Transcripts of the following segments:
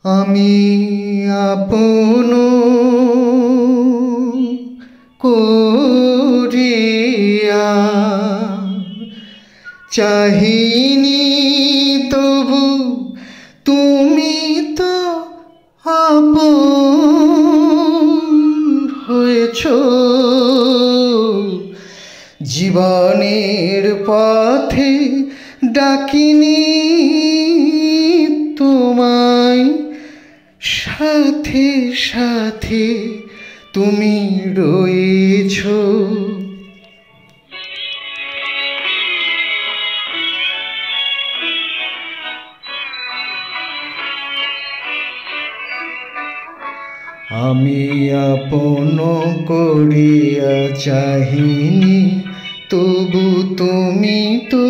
আমি আপন করিয়া চাহিনি, তবু তুমি তো আপন হয়েছ। জীবনের পথে ডাকিনি তোমায়, সাথে সাথে তুমি রয়েছ। আমি আপন করিয়া চাহিনি, তবু তুমি তো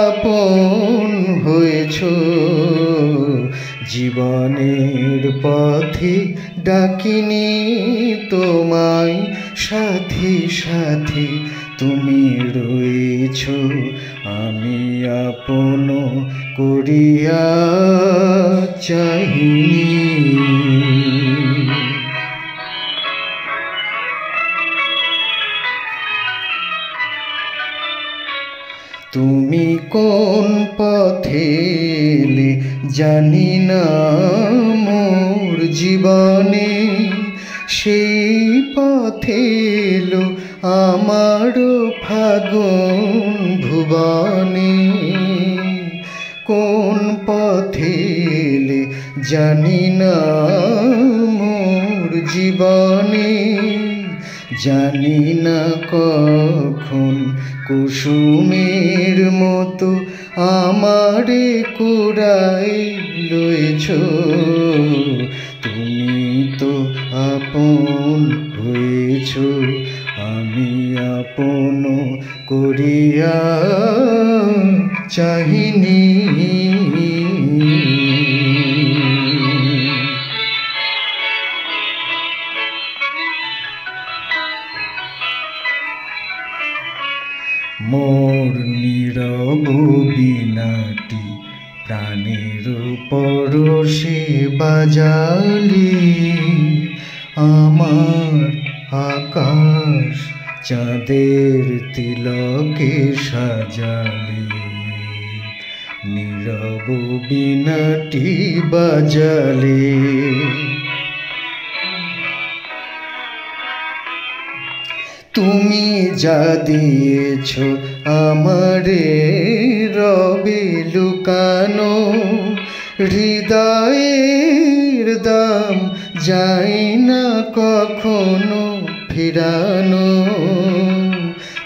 আপন হয়েছ। জীবনের পথে ডাকিনি তোমায়, সাথে সাথে তুমি রয়েছ। আমি আপন করিয়া চাহিনি। তুমি কোন পথে এলে জানি না মোর জীবনে, সেই পথে এলো আমার ফাগুন ভুবনে। কোন পথে এলে জানি না মোর জীবনে, জানি না কখন কুসুমের মতো আমারে কুড়াই লয়েছ। তুমি তো আপন হয়েছ। আমি আপন করিয়া চাহিনি। মোর নীরব বীণাটি প্রাণের পরশে বাজালি, আমার আকাশ চাঁদের তিলকে সাজালি। নীরব বীণাটি বাজালে তুমি যা দিয়েছ আমারে রবে লুকানো। হৃদয়ের দাম যায় না কখনো ফিরানো।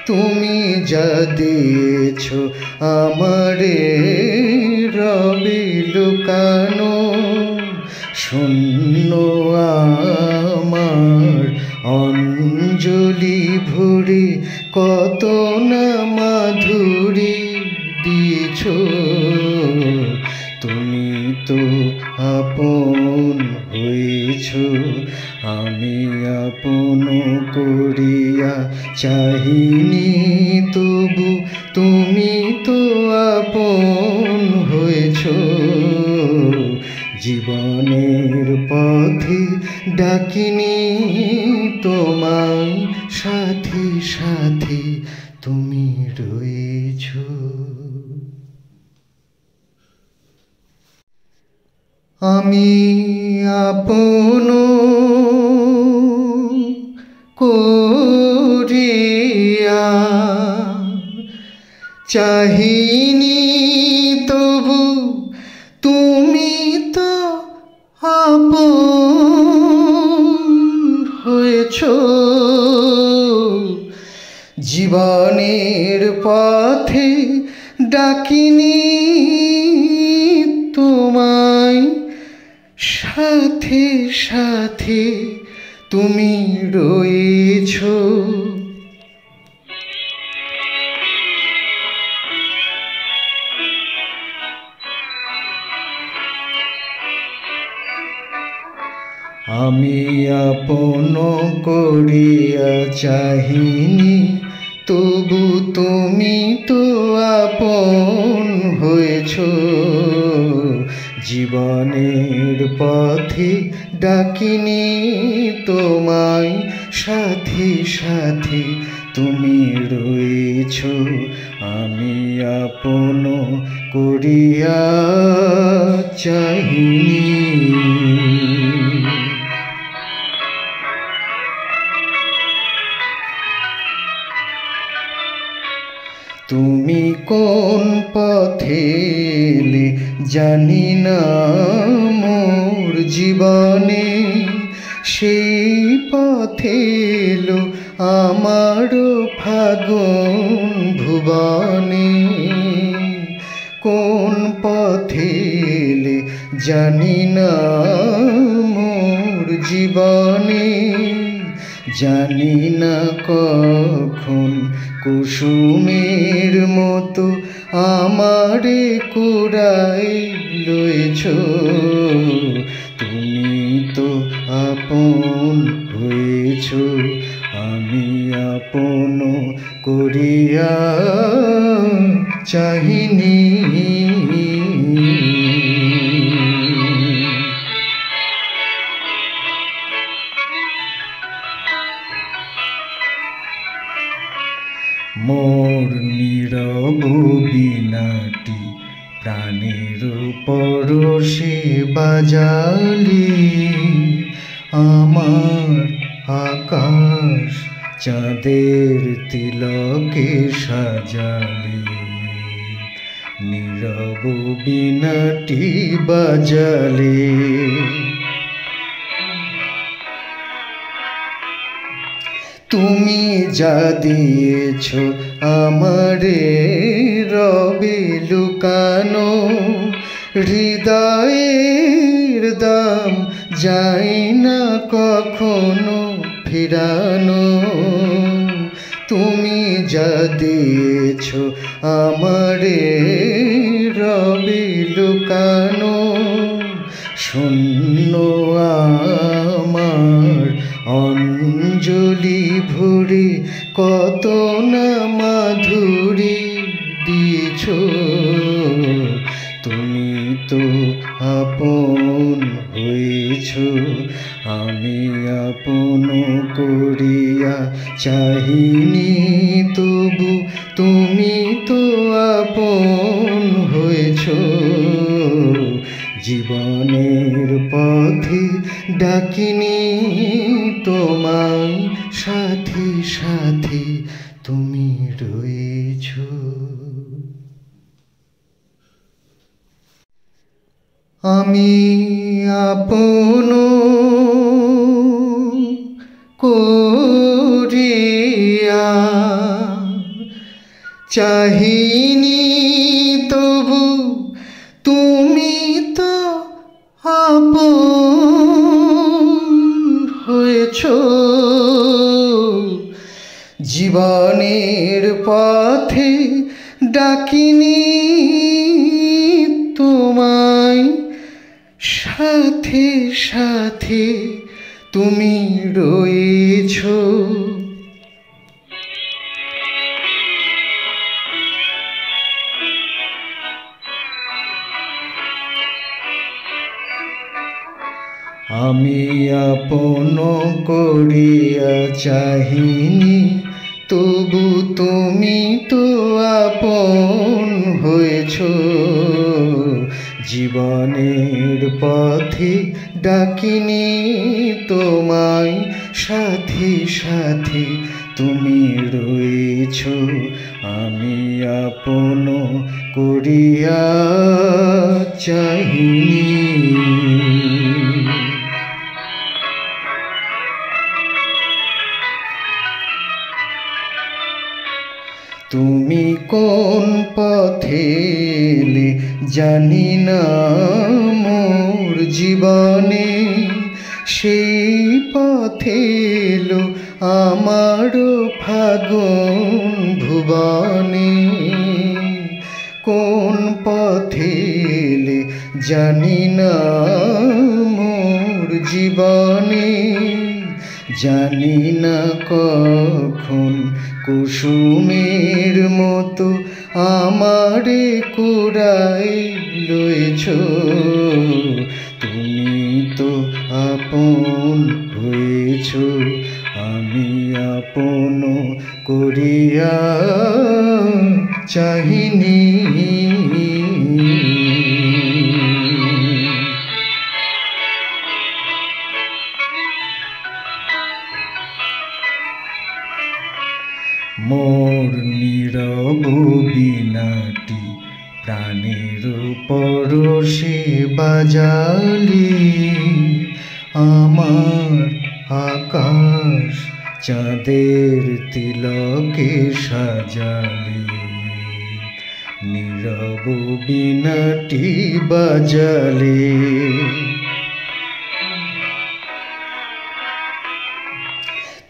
তুমি যা দিয়েছ আমারে রবে লুকানো। শূন্য আমার অঞ্জলি ভরে কত না মাধুরী দিয়েছ। তুমি তো আপন হয়েছ। আমি আপন করিয়া চাহিনি, তবু তুমি তো আপন হয়েছ। জীবনের পথে ডাকিনি তোমায়, সাথে সাথে তুমি রয়েছ। আমি আপন করিয়া চাহিনি, তবু তুমি তো আপন হয়েছ। জীবনের পথে ডাকিনি তোমায়, সাথে সাথে তুমি রয়েছ। আমি আপন করিয়া চাহিনি, তবু তুমি তো আপন হয়েছ। জীবনের পথে ডাকিনি তোমায়, সাথী সাথী তুমি রয়েছ। আমি আপন করিয়া চাহিনি। তুমি কোন পথে এলে জানি না মোর জীবনে, সেই পথে এলো আমার ফাগুন ভুবনে। কোন পথে এলে জানি না মোর জীবনে, জানি না কখন কুসুমের মতো আমারে কুড়াই লয়েছ। তুমি তো আপন হয়েছ, আমি আপন করিয়া চাহিনি। মোর নীরব বীণাটি প্রাণের পরশে বাজালে, আমার আকাশ চাঁদের তিলকে সাজালে। নীরব বীণাটি বাজালে, তুমি যা দিয়েছ আমারে রবে লুকানো, হৃদয়ের দাম যায় না কখনো ফিরানো। তুমি যা দিয়েছ আমারে রবে লুকানো, শূন্য আমার অঞ্জলি ভরে কত না মাধুরী দিয়েছ। তুমি তো আপন হয়েছ, আমি আপন করিয়া চাহিনি তবু তুমি তো আপন হয়েছ। জীবনের পথে ডাকিনি তোমায়, সাথী সাথী তুমি রয়েছ। আমি আপন করিয়া চাহিনি তবু তুমি তো আপন হয়েছ। জীবনের পথে ডাকিনি তোমায়, সাথে সাথে তুমি রয়েছ। আমি আপন করিয়া চাহিনি তবু তুমি তো আপন হয়েছ। জীবনের পথে ডাকিনি তোমায়, সাথী সাথী তুমি রয়েছ। আমি আপন করিয়া চাহিনি। তুমি কোন পথে এলে জানি না মোর জীবনে, সেই পথে এলো আমার ফাগুন ভুবনে। কোন পথে এলে জানি না মোর জীবনে, জানি না কখন কুসুমের মতো আমারে কুড়াই লয়েছ, তুমি তো আপন হয়েছ, আমি আপন করিয়া চাহিনি। মোর নীরব বীণাটি প্রাণের পরশে বাজালি, আমার আকাশ চাঁদের তিলকে সাজালি। নীরব বীণাটি বাজালে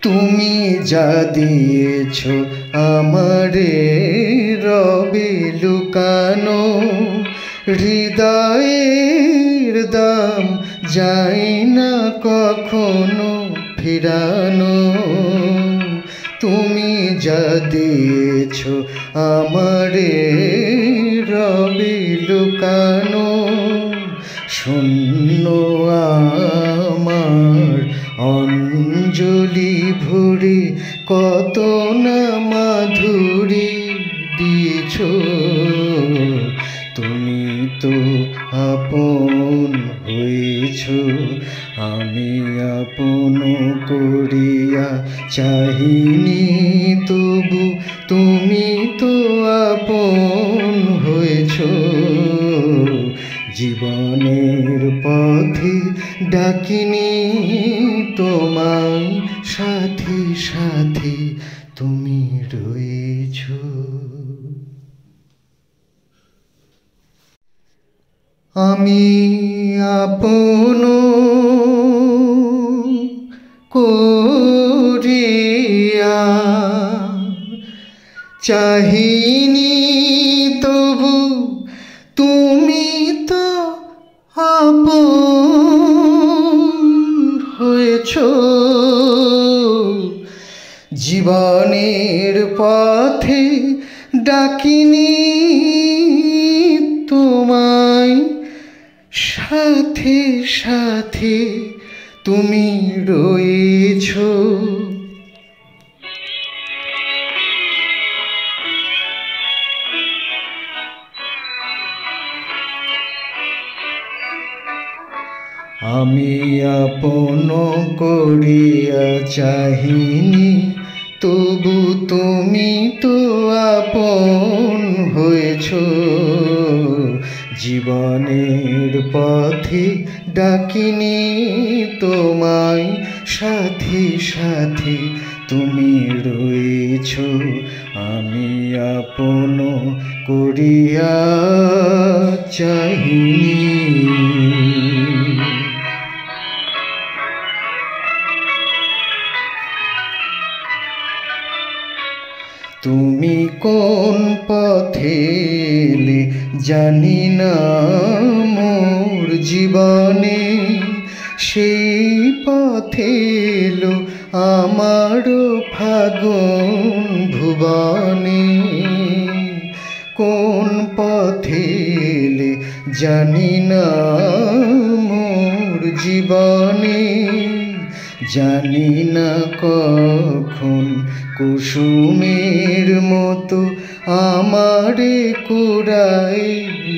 তুমি যা দিয়েছ আমারে রবে লুকানো, হৃদয়ের দাম যায় না কখনো ফিরানো। তুমি যা দিয়েছ আমারে রবে লুকানো, শূন্য আমার অঞ্জলি ভরে কত না মাধুরী দিয়েছ। তুমি তো আপন হয়েছ, আমি আপন করিয়া চাহিনি, তবু তুমি তো আপন হয়েছ। জীবনের পথে ডাকিনি তোমায় সাথী সাথী, তুমি রয়েছ। আমি আপন করিয়া চাহিনি, তবু তুমি তো আপন হয়েছ। জীবনের পথে ডাকিনি তোমায় সাথে সাথে, তুমি রয়েছ। আমি আপন করিয়া চাহিনি, তবু তুমি তো আপন হয়েছ। জীবনের পথে ডাকিনি তোমায় সাথী সাথী, তুমি রয়েছ। আমি আপন করিয়া চাহিনি। তুমি কোন পথে এলে জানি না মোর জীবনে, সেই পথে এলো আমার ফাগুন ভুবনে। কোন পথে এলে জানি না মোর জীবনে, জানি না কখন কুসুমের মতো আমারে কুড়াই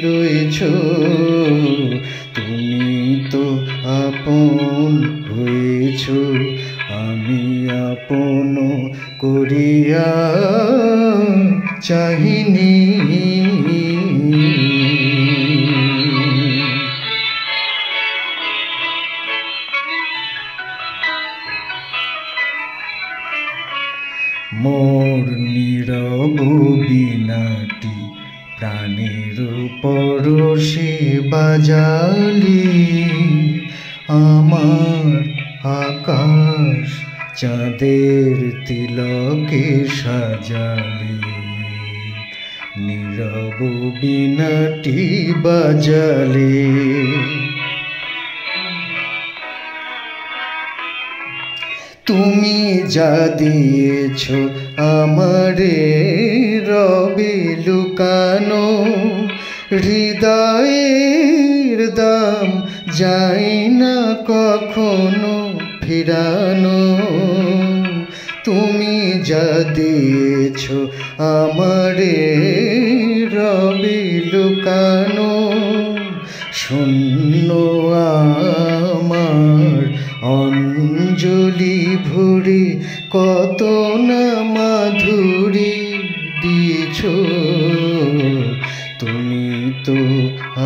লয়েছ। তুমি তো আপন হয়েছ, আমি আপন করিয়া চাহিনি। মোর নীরব বীণাটি প্রাণের পরশে বাজালি, আমার আকাশ চাঁদের তিলকে সাজালি। নীরব বীণাটি বাজালে তুমি যা দিয়েছ আমারে রবে লুকানো, হৃদয়ের দাম যায় না কখনো ফিরানো। তুমি যা দিয়েছ আমারে রবে লুকানো। শূন্য আমার অঞ্জলি ভরে কত না মাধুরী দিয়েছ। তুমি তো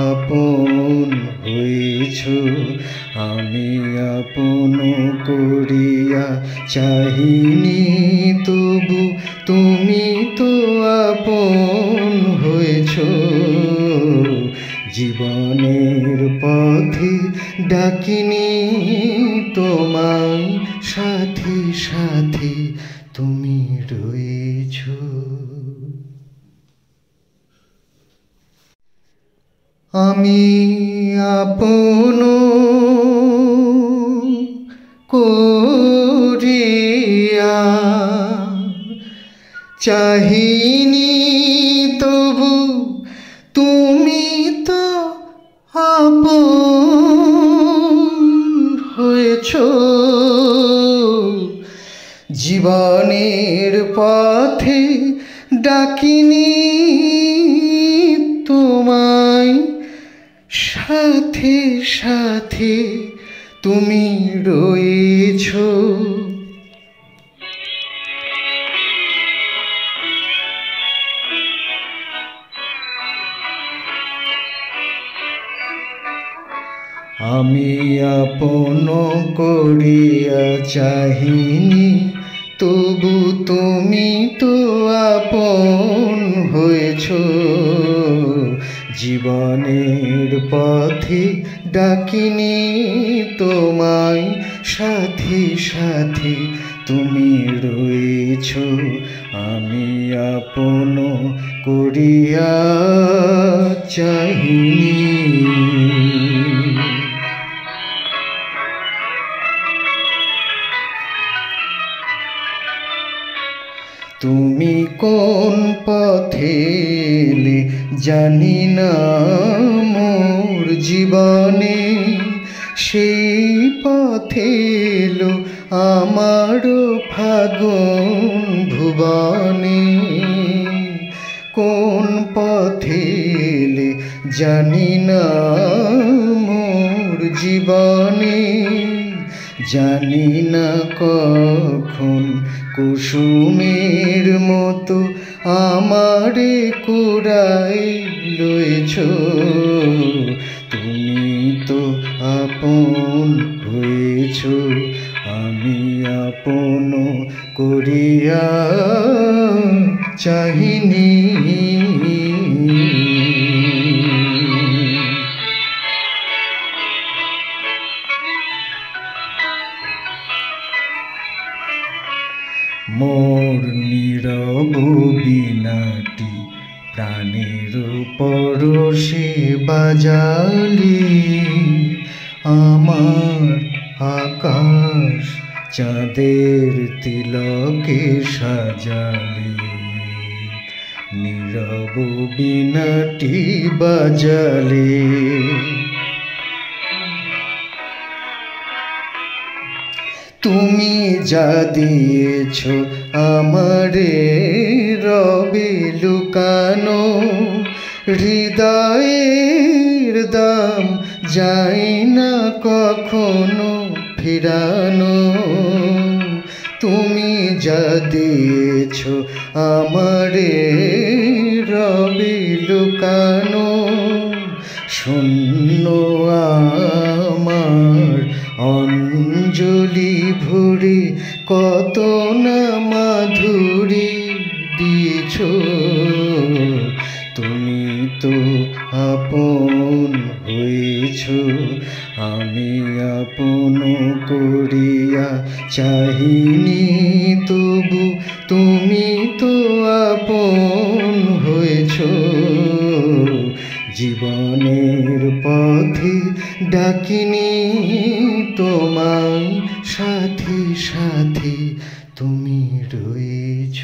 আপন হয়েছ, আমি আপন করিয়া চাহিনি তবু তুমি তো আপন হয়েছ। জীবনের পথে ডাকিনি তোমায় সাথী সাথী, তুমি রয়েছ। আমি আপন করিয়া চাহিনি তবু তুমি তো আপন হয়েছ। জীবনের পথে ডাকিনি তোমায় সাথে সাথে, তুমি রয়েছ। আমি আপন করিয়া চাহিনি তবু তুমি তো আপন হয়েছ। জীবনের পথে ডাকিনি তোমায় সাথে সাথে, তুমি রয়েছ। আমি আপন করিয়া চাহিনি। তুমি কোন পথে এলে জানি না মোর জীবনে, সেই পথে এলো আমারও ফাগুন ভুবনে। কোন পথে এলে জানি না মোর জীবনে, জানি না কখন কুসুমের মতো আমারে কুড়াই লয়েছ। তুমি তো আপন হয়েছ, আমি আপন করিয়া চাহিনি। মোর নীরব বীণাটি প্রাণের পরশে বাজালি, আমার আকাশ চাঁদের তিলকে সাজালি। নীরব বীণাটি বাজালে তুমি যা দিয়েছ আমারে রবে লুকানো। হৃদয়ের দাম যায় না কখনো ফিরানো। তুমি যা দিয়েছ আমারে রবে লুকানো। শূন্য আমার অঞ্জলি ভরে কত না মাধুরী দিয়েছ। তুমি তো আপন হয়েছ, আমি আপন করিয়া চাহিনি তবু তুমি তো আপন হয়েছ। জীবনের পথে ডাকিনি তোমায় সাথে সাথে, তুমি রয়েছ।